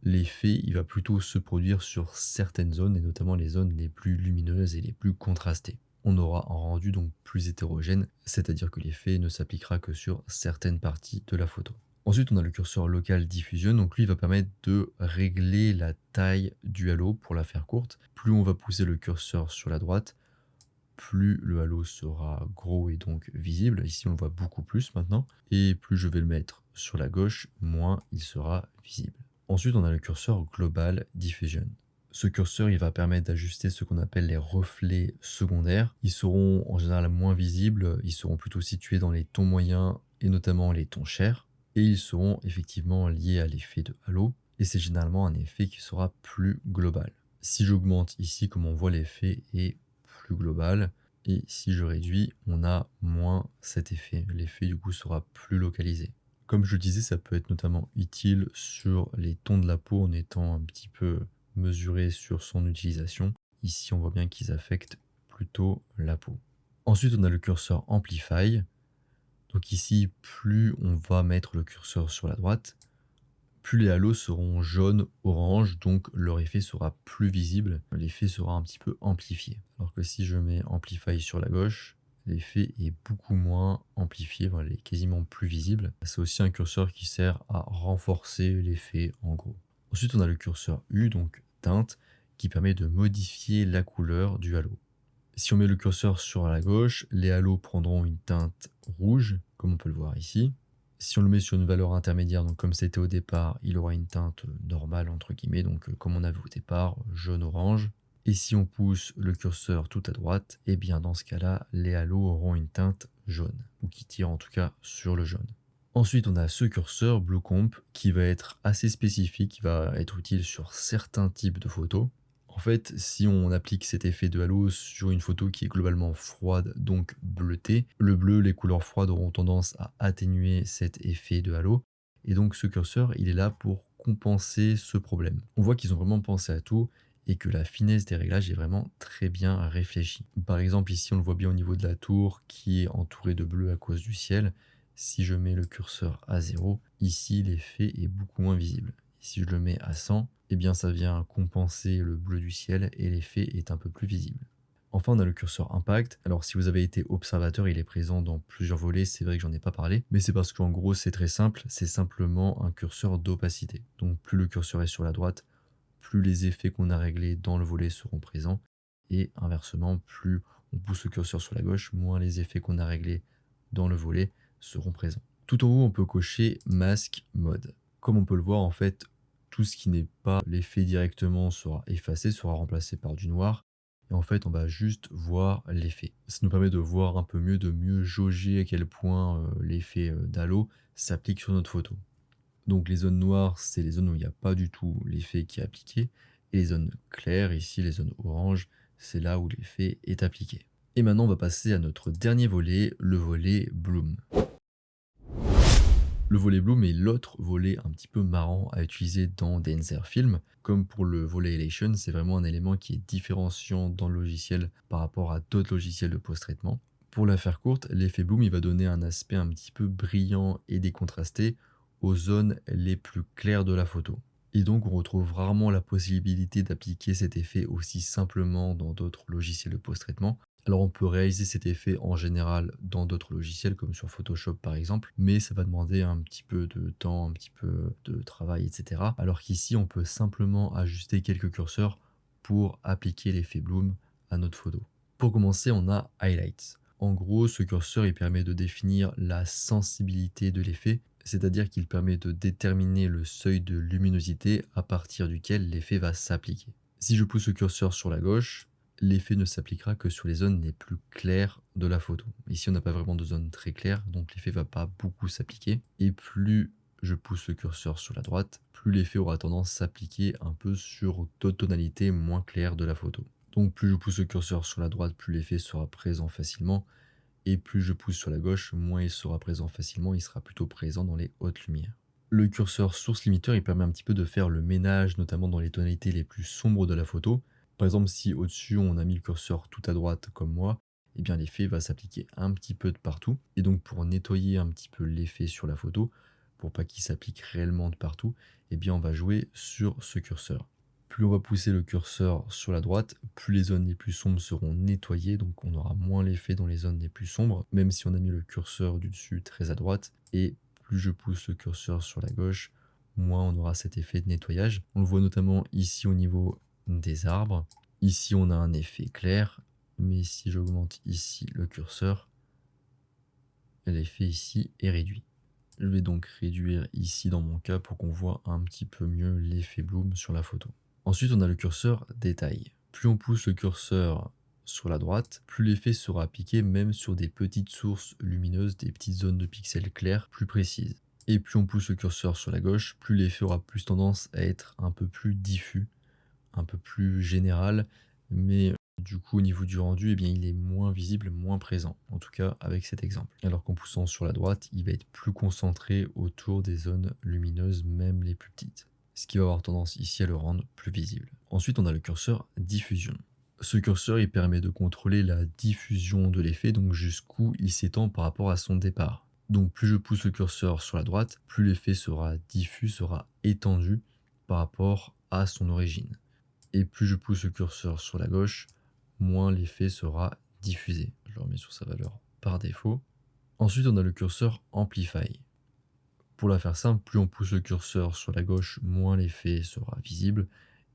l'effet il va plutôt se produire sur certaines zones, et notamment les zones les plus lumineuses et les plus contrastées. On aura un rendu donc plus hétérogène, c'est-à-dire que l'effet ne s'appliquera que sur certaines parties de la photo. Ensuite, on a le curseur Local Diffusion, donc lui il va permettre de régler la taille du halo pour la faire courte. Plus on va pousser le curseur sur la droite, plus le halo sera gros et donc visible. Ici on le voit beaucoup plus maintenant. Et plus je vais le mettre sur la gauche, moins il sera visible. Ensuite, on a le curseur Global Diffusion. Ce curseur, il va permettre d'ajuster ce qu'on appelle les reflets secondaires. Ils seront en général moins visibles, ils seront plutôt situés dans les tons moyens et notamment les tons chers. Et ils seront effectivement liés à l'effet de halo. Et c'est généralement un effet qui sera plus global. Si j'augmente ici, comme on voit, l'effet est plus global. Et si je réduis, on a moins cet effet. L'effet du coup sera plus localisé. Comme je le disais, ça peut être notamment utile sur les tons de la peau en étant un petit peu mesuré sur son utilisation. Ici, on voit bien qu'ils affectent plutôt la peau. Ensuite, on a le curseur Amplify. Donc ici, plus on va mettre le curseur sur la droite, plus les halos seront jaunes, orange, donc leur effet sera plus visible. L'effet sera un petit peu amplifié. Alors que si je mets Amplify sur la gauche, l'effet est beaucoup moins amplifié, voilà, il est quasiment plus visible. C'est aussi un curseur qui sert à renforcer l'effet en gros. Ensuite, on a le curseur U, donc teinte, qui permet de modifier la couleur du halo. Si on met le curseur sur la gauche, les halos prendront une teinte rouge, comme on peut le voir ici. Si on le met sur une valeur intermédiaire, donc comme c'était au départ, il aura une teinte normale, entre guillemets, donc comme on avait au départ, jaune-orange. Et si on pousse le curseur tout à droite, et bien dans ce cas-là, les halos auront une teinte jaune, ou qui tire en tout cas sur le jaune. Ensuite, on a ce curseur Blue Comp qui va être assez spécifique, qui va être utile sur certains types de photos. En fait, si on applique cet effet de halo sur une photo qui est globalement froide, donc bleutée, le bleu, les couleurs froides auront tendance à atténuer cet effet de halo. Et donc ce curseur, il est là pour compenser ce problème. On voit qu'ils ont vraiment pensé à tout et que la finesse des réglages est vraiment très bien réfléchie. Par exemple, ici, on le voit bien au niveau de la tour qui est entourée de bleu à cause du ciel. Si je mets le curseur à 0, ici, l'effet est beaucoup moins visible. Si je le mets à 100, eh bien ça vient compenser le bleu du ciel et l'effet est un peu plus visible. Enfin, on a le curseur Impact. Alors, si vous avez été observateur, il est présent dans plusieurs volets. C'est vrai que j'en ai pas parlé, mais c'est parce qu'en gros, c'est très simple. C'est simplement un curseur d'opacité. Donc, plus le curseur est sur la droite, plus les effets qu'on a réglés dans le volet seront présents. Et inversement, plus on pousse le curseur sur la gauche, moins les effets qu'on a réglés dans le volet seront présents. Tout en haut, on peut cocher Mask Mode. Comme on peut le voir, en fait, tout ce qui n'est pas l'effet directement sera effacé, sera remplacé par du noir. Et en fait, on va juste voir l'effet. Ça nous permet de voir un peu mieux, de mieux jauger à quel point l'effet d'halo s'applique sur notre photo. Donc les zones noires, c'est les zones où il n'y a pas du tout l'effet qui est appliqué. Et les zones claires, ici les zones oranges, c'est là où l'effet est appliqué. Et maintenant, on va passer à notre dernier volet, le volet Bloom. Le volet Bloom est l'autre volet un petit peu marrant à utiliser dans Denser Film. Comme pour le volet Elation, c'est vraiment un élément qui est différenciant dans le logiciel par rapport à d'autres logiciels de post-traitement. Pour la faire courte, l'effet Bloom il va donner un aspect un petit peu brillant et décontrasté aux zones les plus claires de la photo. Et donc on retrouve rarement la possibilité d'appliquer cet effet aussi simplement dans d'autres logiciels de post-traitement. Alors on peut réaliser cet effet en général dans d'autres logiciels comme sur Photoshop par exemple, mais ça va demander un petit peu de temps, un petit peu de travail, etc. Alors qu'ici on peut simplement ajuster quelques curseurs pour appliquer l'effet Bloom à notre photo. Pour commencer, on a Highlights. En gros, ce curseur il permet de définir la sensibilité de l'effet, c'est-à-dire qu'il permet de déterminer le seuil de luminosité à partir duquel l'effet va s'appliquer. Si je pousse le curseur sur la gauche, l'effet ne s'appliquera que sur les zones les plus claires de la photo. Ici, on n'a pas vraiment de zone très claire, donc l'effet ne va pas beaucoup s'appliquer. Et plus je pousse le curseur sur la droite, plus l'effet aura tendance à s'appliquer un peu sur d'autres tonalités moins claires de la photo. Donc plus je pousse le curseur sur la droite, plus l'effet sera présent facilement, Et plus je pousse sur la gauche, moins il sera présent facilement, il sera plutôt présent dans les hautes lumières. Le curseur source limiteur, il permet un petit peu de faire le ménage, notamment dans les tonalités les plus sombres de la photo. Par exemple, si au-dessus on a mis le curseur tout à droite comme moi, eh bien l'effet va s'appliquer un petit peu de partout. Et donc pour nettoyer un petit peu l'effet sur la photo, pour pas qu'il s'applique réellement de partout, eh bien on va jouer sur ce curseur. Plus on va pousser le curseur sur la droite, plus les zones les plus sombres seront nettoyées, donc on aura moins l'effet dans les zones les plus sombres, même si on a mis le curseur du dessus très à droite. Et plus je pousse le curseur sur la gauche, moins on aura cet effet de nettoyage. On le voit notamment ici au niveau des arbres. Ici on a un effet clair, mais si j'augmente ici le curseur, l'effet ici est réduit. Je vais donc réduire ici dans mon cas pour qu'on voit un petit peu mieux l'effet bloom sur la photo. Ensuite, on a le curseur détail. Plus on pousse le curseur sur la droite, plus l'effet sera appliqué même sur des petites sources lumineuses, des petites zones de pixels clairs plus précises. Et plus on pousse le curseur sur la gauche, plus l'effet aura plus tendance à être un peu plus diffus, un peu plus général, mais du coup au niveau du rendu, eh bien, il est moins visible, moins présent, en tout cas avec cet exemple. Alors qu'en poussant sur la droite, il va être plus concentré autour des zones lumineuses, même les plus petites. Ce qui va avoir tendance ici à le rendre plus visible. Ensuite, on a le curseur diffusion. Ce curseur, il permet de contrôler la diffusion de l'effet, donc jusqu'où il s'étend par rapport à son départ. Donc plus je pousse le curseur sur la droite, plus l'effet sera diffus, sera étendu par rapport à son origine. Et plus je pousse le curseur sur la gauche, moins l'effet sera diffusé. Je le remets sur sa valeur par défaut. Ensuite, on a le curseur Amplify. Pour la faire simple, plus on pousse le curseur sur la gauche, moins l'effet sera visible.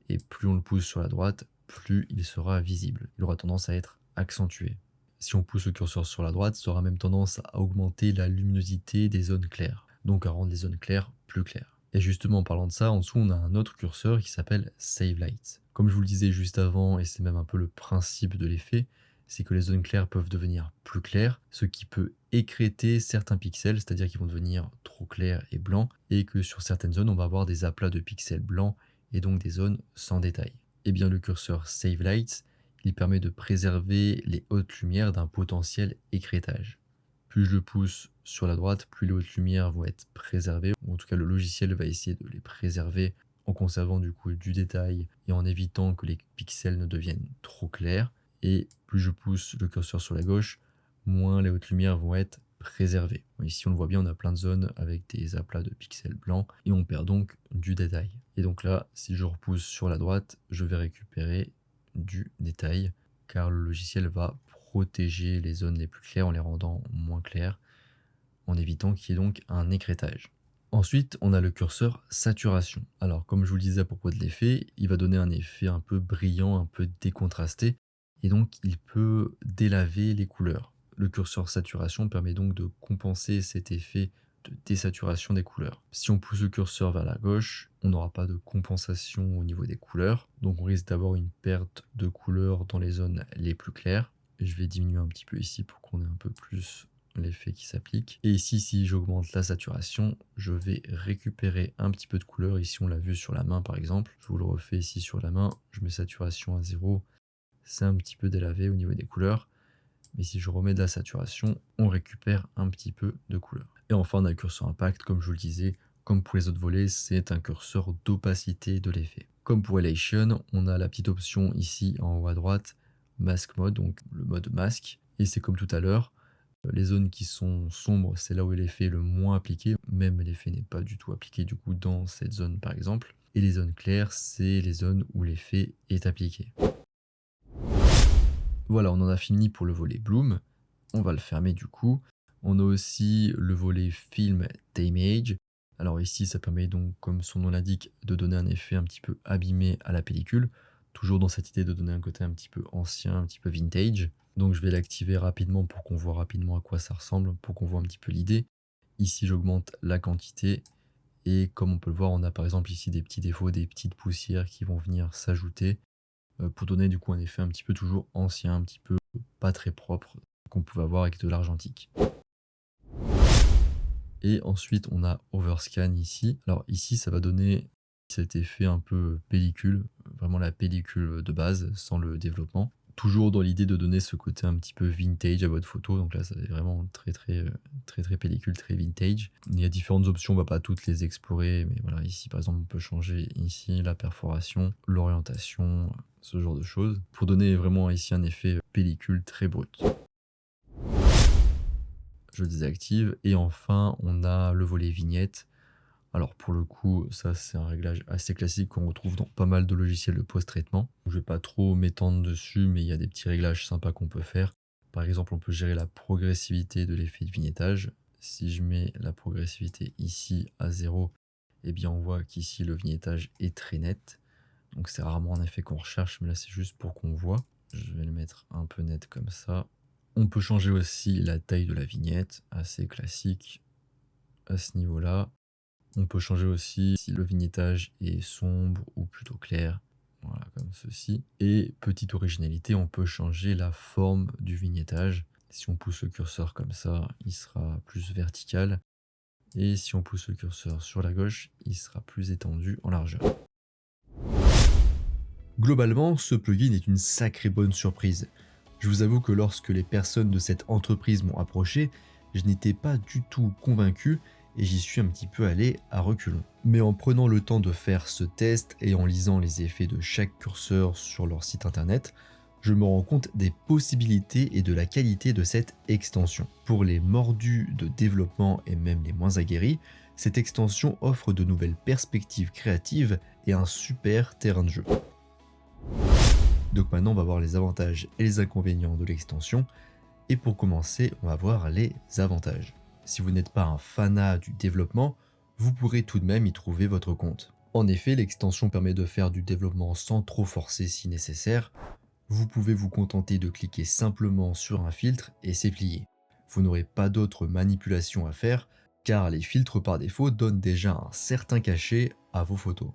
Et plus on le pousse sur la droite, plus il sera visible. Il aura tendance à être accentué. Si on pousse le curseur sur la droite, ça aura même tendance à augmenter la luminosité des zones claires. Donc à rendre les zones claires plus claires. Et justement, en parlant de ça, en dessous, on a un autre curseur qui s'appelle Save Light. Comme je vous le disais juste avant, et c'est même un peu le principe de l'effet, c'est que les zones claires peuvent devenir plus claires, ce qui peut écrêter certains pixels, c'est-à-dire qu'ils vont devenir trop clairs et blancs, et que sur certaines zones, on va avoir des aplats de pixels blancs, et donc des zones sans détail. Et bien le curseur Save Light, il permet de préserver les hautes lumières d'un potentiel écrêtage. Plus je le pousse sur la droite, plus les hautes lumières vont être préservées, ou en tout cas le logiciel va essayer de les préserver en conservant du coup du détail et en évitant que les pixels ne deviennent trop clairs. Et plus je pousse le curseur sur la gauche, moins les hautes lumières vont être préservées. Ici on le voit bien, on a plein de zones avec des aplats de pixels blancs et on perd donc du détail. Et donc là, si je repousse sur la droite, je vais récupérer du détail car le logiciel va protéger les zones les plus claires en les rendant moins claires, en évitant qu'il y ait donc un écrêtage. Ensuite, on a le curseur saturation. Alors, comme je vous le disais à propos de l'effet, il va donner un effet un peu brillant, un peu décontrasté, et donc il peut délaver les couleurs. Le curseur saturation permet donc de compenser cet effet de désaturation des couleurs. Si on pousse le curseur vers la gauche, on n'aura pas de compensation au niveau des couleurs, donc on risque d'avoir une perte de couleurs dans les zones les plus claires. Je vais diminuer un petit peu ici pour qu'on ait un peu plus l'effet qui s'applique. Et ici, si j'augmente la saturation, je vais récupérer un petit peu de couleur. Ici, on l'a vu sur la main, par exemple. Je vous le refais ici sur la main. Je mets saturation à 0. C'est un petit peu délavé au niveau des couleurs. Mais si je remets de la saturation, on récupère un petit peu de couleur. Et enfin, on a le curseur impact, comme je vous le disais. Comme pour les autres volets, c'est un curseur d'opacité de l'effet. Comme pour Elation, on a la petite option ici en haut à droite, Mask Mode, donc le mode masque. Et c'est comme tout à l'heure, les zones qui sont sombres, c'est là où l'effet est le moins appliqué, même l'effet n'est pas du tout appliqué du coup dans cette zone par exemple. Et les zones claires, c'est les zones où l'effet est appliqué. Voilà, on en a fini pour le volet Bloom. On va le fermer du coup. On a aussi le volet Film Damage. Alors ici, ça permet donc, comme son nom l'indique, de donner un effet un petit peu abîmé à la pellicule. Toujours dans cette idée de donner un côté un petit peu ancien, un petit peu vintage. Donc je vais l'activer rapidement pour qu'on voit rapidement à quoi ça ressemble, pour qu'on voit un petit peu l'idée. Ici, j'augmente la quantité. Et comme on peut le voir, on a par exemple ici des petits défauts, des petites poussières qui vont venir s'ajouter pour donner du coup un effet un petit peu toujours ancien, un petit peu pas très propre qu'on pouvait avoir avec de l'argentique. Et ensuite on a Overscan ici. Alors ici ça va donner cet effet un peu pellicule, vraiment la pellicule de base sans le développement. toujours dans l'idée de donner ce côté un petit peu vintage à votre photo. Donc là, ça est vraiment très pellicule, très vintage. Il y a différentes options, on va pas toutes les explorer, mais voilà, ici par exemple, on peut changer ici la perforation, l'orientation, ce genre de choses, pour donner vraiment ici un effet pellicule très brut. Je le désactive et enfin, on a le volet vignette. Alors pour le coup, ça c'est un réglage assez classique qu'on retrouve dans pas mal de logiciels de post-traitement. Je vais pas trop m'étendre dessus, mais il y a des petits réglages sympas qu'on peut faire. Par exemple, on peut gérer la progressivité de l'effet de vignettage. Si je mets la progressivité ici à 0, eh bien on voit qu'ici le vignettage est très net. Donc c'est rarement un effet qu'on recherche, mais là c'est juste pour qu'on voit. Je vais le mettre un peu net comme ça. On peut changer aussi la taille de la vignette, assez classique à ce niveau-là. On peut changer aussi si le vignettage est sombre ou plutôt clair, voilà comme ceci. Et petite originalité, on peut changer la forme du vignettage. Si on pousse le curseur comme ça, il sera plus vertical. Et si on pousse le curseur sur la gauche, il sera plus étendu en largeur. Globalement, ce plugin est une sacrée bonne surprise. Je vous avoue que lorsque les personnes de cette entreprise m'ont approché, je n'étais pas du tout convaincu et j'y suis un petit peu allé à reculons. Mais en prenant le temps de faire ce test et en lisant les effets de chaque curseur sur leur site internet, je me rends compte des possibilités et de la qualité de cette extension. Pour les mordus de développement et même les moins aguerris, cette extension offre de nouvelles perspectives créatives et un super terrain de jeu. Donc maintenant on va voir les avantages et les inconvénients de l'extension. Et pour commencer, on va voir les avantages. Si vous n'êtes pas un fanat du développement, vous pourrez tout de même y trouver votre compte. En effet, l'extension permet de faire du développement sans trop forcer si nécessaire. Vous pouvez vous contenter de cliquer simplement sur un filtre et c'est plié. Vous n'aurez pas d'autres manipulations à faire car les filtres par défaut donnent déjà un certain cachet à vos photos.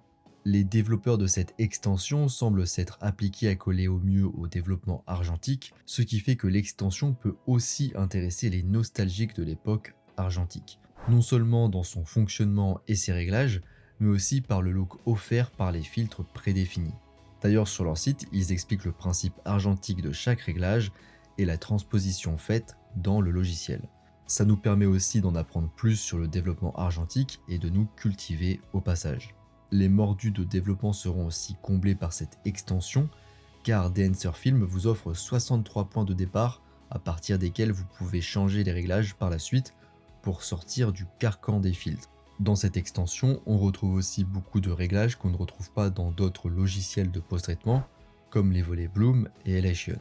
Les développeurs de cette extension semblent s'être appliqués à coller au mieux au développement argentique, ce qui fait que l'extension peut aussi intéresser les nostalgiques de l'époque argentique. Non seulement dans son fonctionnement et ses réglages, mais aussi par le look offert par les filtres prédéfinis. D'ailleurs sur leur site, ils expliquent le principe argentique de chaque réglage et la transposition faite dans le logiciel. Ça nous permet aussi d'en apprendre plus sur le développement argentique et de nous cultiver au passage. Les mordus de développement seront aussi comblés par cette extension, car DNSR Film vous offre 63 points de départ à partir desquels vous pouvez changer les réglages par la suite pour sortir du carcan des filtres. Dans cette extension, on retrouve aussi beaucoup de réglages qu'on ne retrouve pas dans d'autres logiciels de post-traitement, comme les volets Bloom et Elation.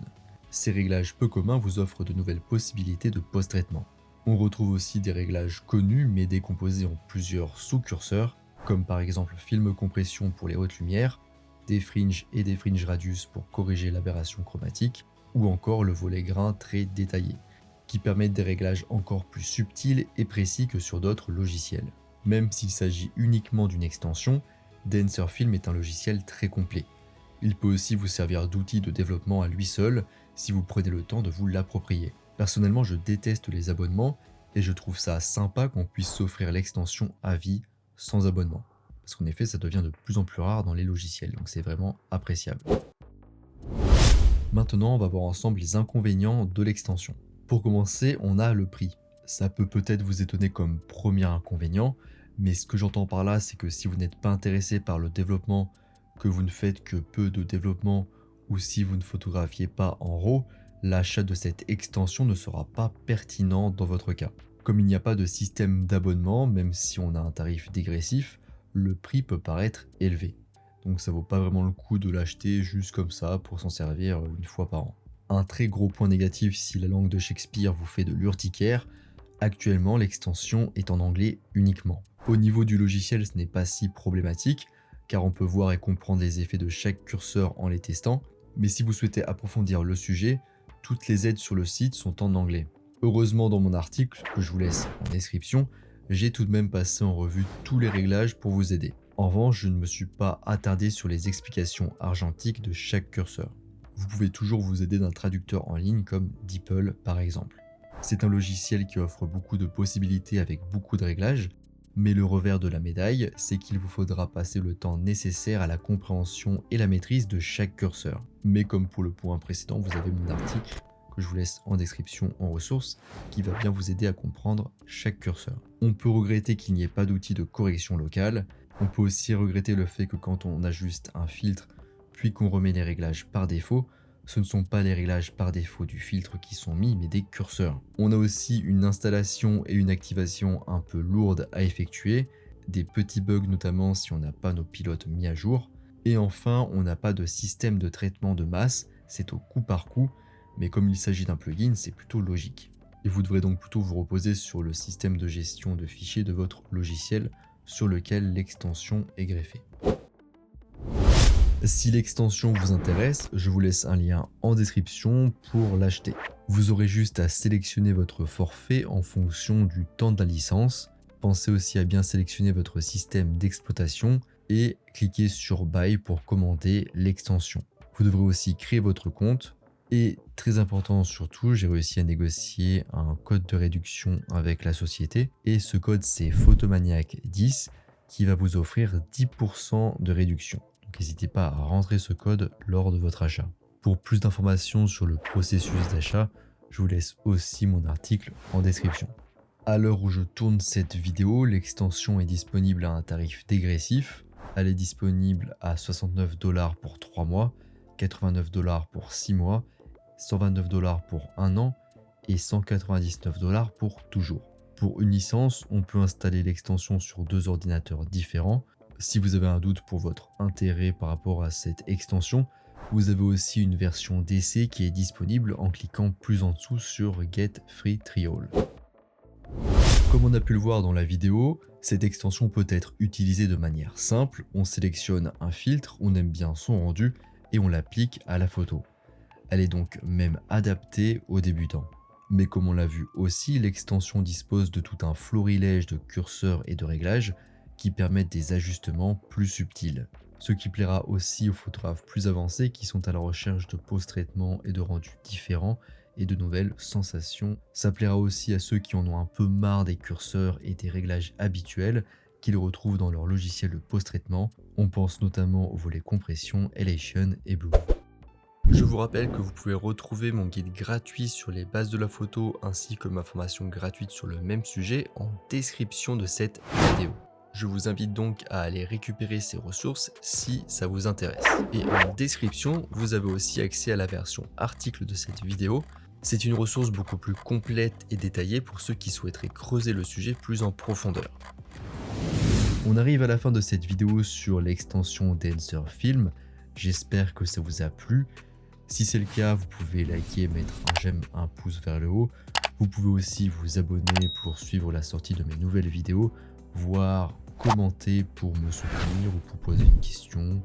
Ces réglages peu communs vous offrent de nouvelles possibilités de post-traitement. On retrouve aussi des réglages connus mais décomposés en plusieurs sous-curseurs, comme par exemple film compression pour les hautes lumières, des fringes et des fringe radius pour corriger l'aberration chromatique, ou encore le volet grain très détaillé, qui permettent des réglages encore plus subtils et précis que sur d'autres logiciels. Même s'il s'agit uniquement d'une extension, DNSR Film est un logiciel très complet. Il peut aussi vous servir d'outil de développement à lui seul si vous prenez le temps de vous l'approprier. Personnellement, je déteste les abonnements et je trouve ça sympa qu'on puisse s'offrir l'extension à vie sans abonnement. Parce qu'en effet, ça devient de plus en plus rare dans les logiciels, donc c'est vraiment appréciable. Maintenant, on va voir ensemble les inconvénients de l'extension. Pour commencer, on a le prix. Ça peut peut-être vous étonner comme premier inconvénient, mais ce que j'entends par là, c'est que si vous n'êtes pas intéressé par le développement, que vous ne faites que peu de développement, ou si vous ne photographiez pas en RAW, l'achat de cette extension ne sera pas pertinent dans votre cas. Comme il n'y a pas de système d'abonnement, même si on a un tarif dégressif, le prix peut paraître élevé. Donc ça vaut pas vraiment le coup de l'acheter juste comme ça pour s'en servir une fois par an. Un très gros point négatif si la langue de Shakespeare vous fait de l'urticaire, actuellement l'extension est en anglais uniquement. Au niveau du logiciel, ce n'est pas si problématique, car on peut voir et comprendre les effets de chaque curseur en les testant, mais si vous souhaitez approfondir le sujet, toutes les aides sur le site sont en anglais. Heureusement dans mon article, que je vous laisse en description, j'ai tout de même passé en revue tous les réglages pour vous aider. En revanche, je ne me suis pas attardé sur les explications argentiques de chaque curseur. Vous pouvez toujours vous aider d'un traducteur en ligne comme DeepL par exemple. C'est un logiciel qui offre beaucoup de possibilités avec beaucoup de réglages, Mais le revers de la médaille, c'est qu'il vous faudra passer le temps nécessaire à la compréhension et la maîtrise de chaque curseur. Mais comme pour le point précédent, vous avez mon article que je vous laisse en description en ressources, qui va bien vous aider à comprendre chaque curseur. On peut regretter qu'il n'y ait pas d'outil de correction locale. On peut aussi regretter le fait que quand on ajuste un filtre, puis qu'on remet les réglages par défaut, ce ne sont pas les réglages par défaut du filtre qui sont mis, mais des curseurs. On a aussi une installation et une activation un peu lourde à effectuer, des petits bugs notamment si on n'a pas nos pilotes mis à jour. Et enfin, on n'a pas de système de traitement de masse, c'est au coup par coup, mais comme il s'agit d'un plugin, c'est plutôt logique. Et vous devrez donc plutôt vous reposer sur le système de gestion de fichiers de votre logiciel sur lequel l'extension est greffée. Si l'extension vous intéresse, je vous laisse un lien en description pour l'acheter. Vous aurez juste à sélectionner votre forfait en fonction du temps de la licence. Pensez aussi à bien sélectionner votre système d'exploitation et cliquez sur Buy pour commander l'extension. Vous devrez aussi créer votre compte. Et très important surtout, j'ai réussi à négocier un code de réduction avec la société. Et ce code, c'est Photomaniac10 qui va vous offrir 10% de réduction. Donc n'hésitez pas à rentrer ce code lors de votre achat. Pour plus d'informations sur le processus d'achat, je vous laisse aussi mon article en description. À l'heure où je tourne cette vidéo, l'extension est disponible à un tarif dégressif. Elle est disponible à 69 $ pour 3 mois, 89 $ pour 6 mois, 129 $ pour 1 an et 199 $ pour toujours. Pour une licence, on peut installer l'extension sur 2 ordinateurs différents. Si vous avez un doute pour votre intérêt par rapport à cette extension, vous avez aussi une version d'essai qui est disponible en cliquant plus en dessous sur Get Free Trial. Comme on a pu le voir dans la vidéo, cette extension peut être utilisée de manière simple. On sélectionne un filtre, on aime bien son rendu et on l'applique à la photo. Elle est donc même adaptée aux débutants. Mais comme on l'a vu aussi, l'extension dispose de tout un florilège de curseurs et de réglages qui permettent des ajustements plus subtils. Ce qui plaira aussi aux photographes plus avancés qui sont à la recherche de post-traitement et de rendus différents et de nouvelles sensations. Ça plaira aussi à ceux qui en ont un peu marre des curseurs et des réglages habituels qu'ils retrouvent dans leur logiciel de post-traitement. On pense notamment aux volets compression, elation et bloom. Je vous rappelle que vous pouvez retrouver mon guide gratuit sur les bases de la photo ainsi que ma formation gratuite sur le même sujet en description de cette vidéo. Je vous invite donc à aller récupérer ces ressources si ça vous intéresse. Et en description, vous avez aussi accès à la version article de cette vidéo. C'est une ressource beaucoup plus complète et détaillée pour ceux qui souhaiteraient creuser le sujet plus en profondeur. On arrive à la fin de cette vidéo sur l'extension Dancer Film. J'espère que ça vous a plu. Si c'est le cas, vous pouvez liker, mettre un j'aime, un pouce vers le haut. Vous pouvez aussi vous abonner pour suivre la sortie de mes nouvelles vidéos, voire commenter pour me soutenir ou pour poser une question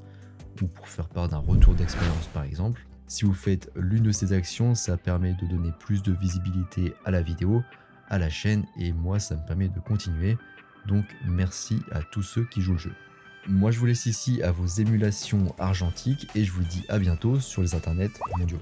ou pour faire part d'un retour d'expérience par exemple. Si vous faites l'une de ces actions, ça permet de donner plus de visibilité à la vidéo, à la chaîne et moi ça me permet de continuer. Donc merci à tous ceux qui jouent le jeu. Moi je vous laisse ici à vos émulations argentiques et je vous dis à bientôt sur les internets mondiaux.